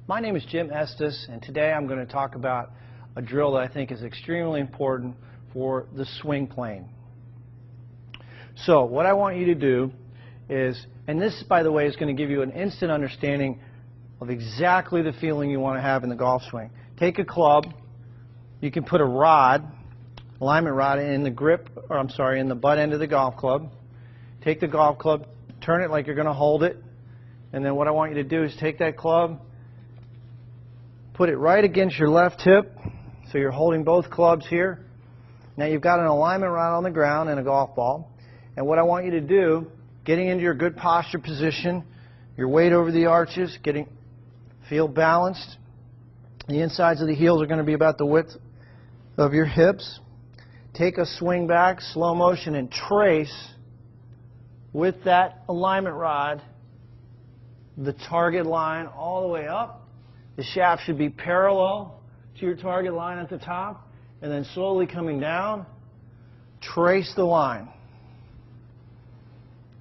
My name is Jim Estes, and today I'm going to talk about a drill that I think is extremely important for the swing plane. So what I want you to do is, and this, by the way, is going to give you an instant understanding of exactly the feeling you want to have in the golf swing. Take a club. You can put a rod, alignment rod, in the grip, or I'm sorry, in the butt end of the golf club. Take the golf club, turn it like you're going to hold it, and then what I want you to do is take that club, put it right against your left hip, so you're holding both clubs here. Now you've got an alignment rod on the ground and a golf ball, and what I want you to do, getting into your good posture position, your weight over the arches, feel balanced. The insides of the heels are going to be about the width of your hips. Take a swing back, slow motion, and trace with that alignment rod the target line all the way up. The shaft should be parallel to your target line at the top, and then slowly coming down, trace the line.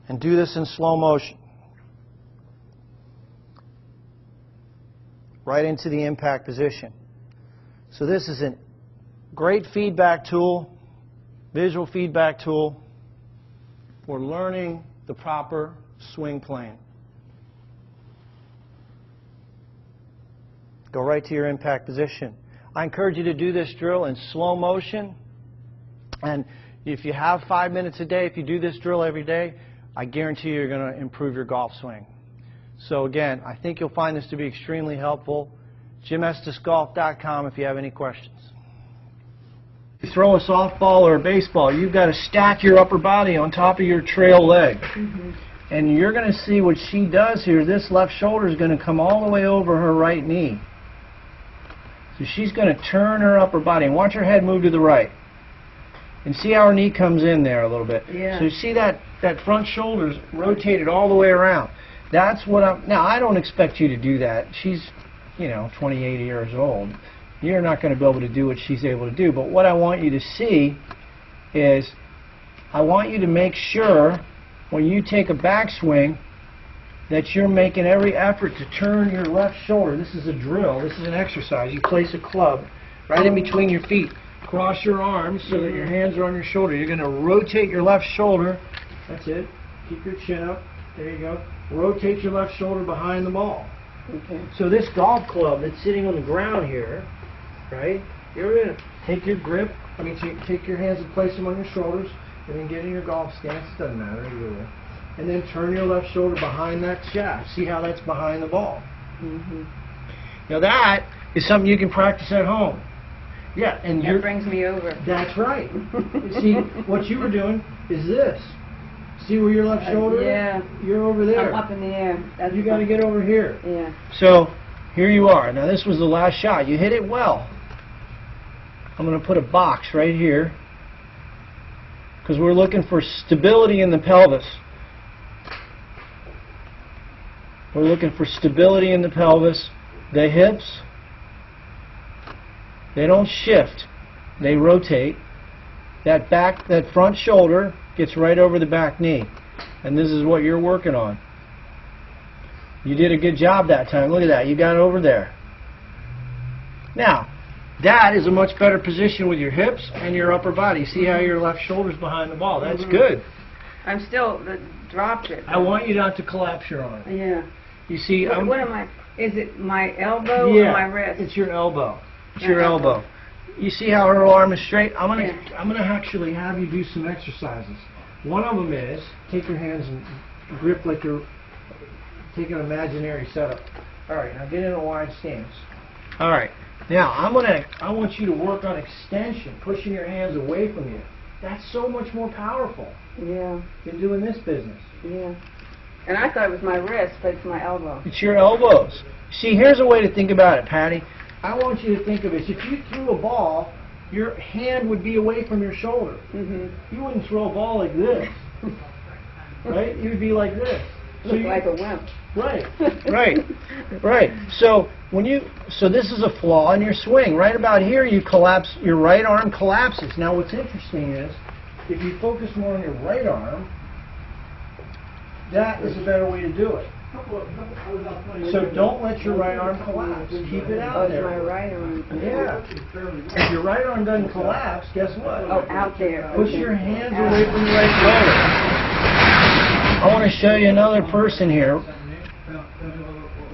And do this in slow motion. Right into the impact position. So this is a great feedback tool, visual feedback tool for learning the proper swing plane. Go right to your impact position. I encourage you to do this drill in slow motion, and if you have 5 minutes a day, if you do this drill every day, I guarantee you're going to improve your golf swing. So again, I think you'll find this to be extremely helpful. JimEstesGolf.com if you have any questions. You throw a softball or a baseball, you've got to stack your upper body on top of your trail leg. And you're going to see what she does here. This left shoulder is going to come all the way over her right knee. So she's going to turn her upper body and watch her head move to the right. And see how her knee comes in there a little bit. Yeah. So you see that front shoulder's rotated all the way around. That's what now I don't expect you to do that. She's, 28 years old. You're not going to be able to do what she's able to do. But what I want you to see is I want you to make sure when you take a backswing that you're making every effort to turn your left shoulder. This is a drill. This is an exercise. You place a club right in between your feet. Cross your arms so that your hands are on your shoulder. You're going to rotate your left shoulder. That's it. Keep your chin up. There you go. Rotate your left shoulder behind the ball. Okay. So this golf club that's sitting on the ground here, right, you're going to take your grip, take your hands and place them on your shoulders, and then get in your golf stance. It doesn't matter either way. And then turn your left shoulder behind that shaft. See how that's behind the ball? Now that is something you can practice at home. Yeah, and that brings me over. That's right. See, what you were doing is this. See where your left shoulder is? Yeah. You're over there. I'm up in the air. You got to get over here. Yeah. So here you are. Now this was the last shot. You hit it well. I'm going to put a box right here because we're looking for stability in the pelvis. We're looking for stability in the pelvis. The hips, they don't shift. They rotate. That front shoulder gets right over the back knee. And this is what you're working on. You did a good job that time. Look at that. You got it over there. Now, that is a much better position with your hips and your upper body. See how your left shoulder's behind the ball. That's good. I'm still dropped it. I want you not to collapse your arm. Yeah. You see, what am I? Is it my elbow or my wrist? It's your elbow. It's your elbow. You see how her arm is straight? I'm gonna actually have you do some exercises. One of them is take your hands and grip like you're taking an imaginary setup. All right, now get in a wide stance. All right, now I want you to work on extension, pushing your hands away from you. That's so much more powerful. Yeah. Than doing this business. Yeah. And I thought it was my wrist, but it's my elbow. It's your elbows. See, here's a way to think about it, Patty. I want you to think of it. If you threw a ball, your hand would be away from your shoulder. You wouldn't throw a ball like this, right? You would be like this. Look like a wimp. Right, right. So this is a flaw in your swing. Right about here, you collapse. Your right arm collapses. Now, what's interesting is, if you focus more on your right arm, that is a better way to do it. So don't let your right arm collapse. Keep it Oh, out it's there. my right arm. Yeah. If your right arm doesn't collapse, guess what? Oh, out there. Push Okay. your hands Out. away from your right shoulder. I want to show you another person here.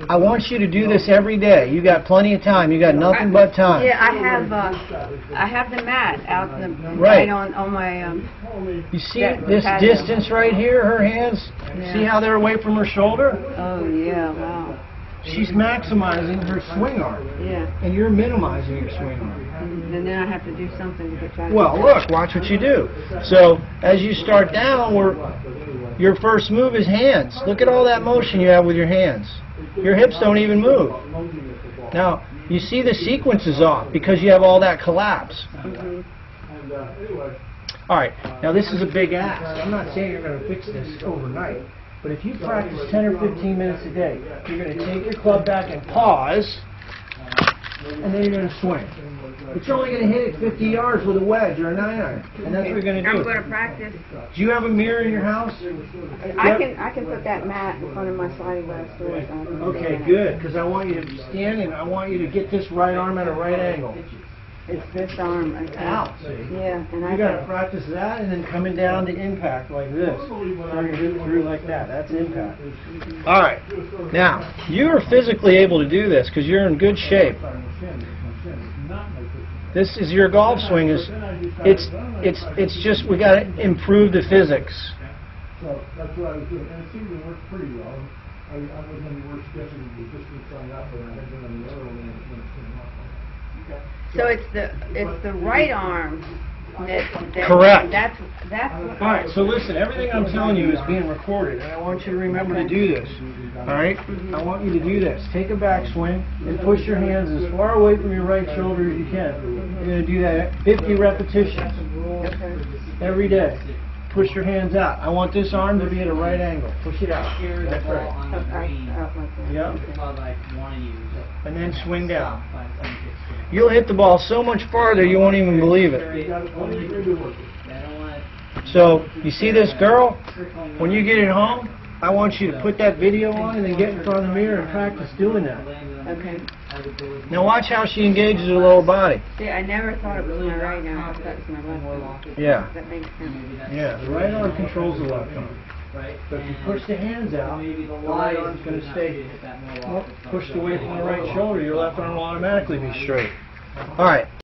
I want you to do this every day. You got plenty of time. You got nothing but time. Yeah, I have the mat out the Right. on my You see that this patio. distance right here, her hands? Yeah. See how they're away from her shoulder? Oh yeah, wow. She's maximizing her swing arm, Yeah. and you're minimizing your swing arm. And then I have to do something to get back. Well, look, watch what you do. So, as you start down, your first move is hands. Look at all that motion you have with your hands. Your hips don't even move. Now, you see the sequence is off because you have all that collapse. All right, now this is a big ask. I'm not saying you're going to fix this overnight, but if you practice 10 or 15 minutes a day, you're going to take your club back and pause, and then you're going to swing. But you're only going to hit it 50 yards with a wedge or a 9-iron, and that's what you're going to do. I'm going to practice. Do you have a mirror in your house? I can put that mat in front of my sliding glass door. So I can Okay, stand. good, because I want you to stand and I want you to get this right arm at a right angle. It's this arm. I can't. Out, see? Yeah, and I You got to practice that and then coming down to impact like this. Turn your hip through like that. That's impact. All right. Now, you are physically able to do this because you're in good shape. This is your golf swing. It's just we got to improve the physics. So that's what I was doing, and it seemed to work pretty well. I wasn't any worse guessing the distance on that one. I had been on the other one when it came up. So it's the right arm that Correct. That's what All right, so listen, everything I'm telling you is being recorded, and I want you to remember to do this. All right? I want you to do this. Take a backswing and push your hands as far away from your right shoulder as you can. You're going to do that 50 repetitions every day. Push your hands out. I want this arm to be at a right angle. Push it out. That's right. Yep. And then swing down. You'll hit the ball so much farther you won't even believe it. So, you see this girl? When you get it home, I want you to put that video on and then get in front of the mirror and practice doing that. Okay. Now watch how she engages her lower body. See, I never thought it was my right arm. I thought it was my left arm. Yeah. That makes sense. Yeah, the right arm controls the left arm. But if you push the hands out, the right arm's going to stay pushed away from the right shoulder. Your left arm will automatically be straight. All right.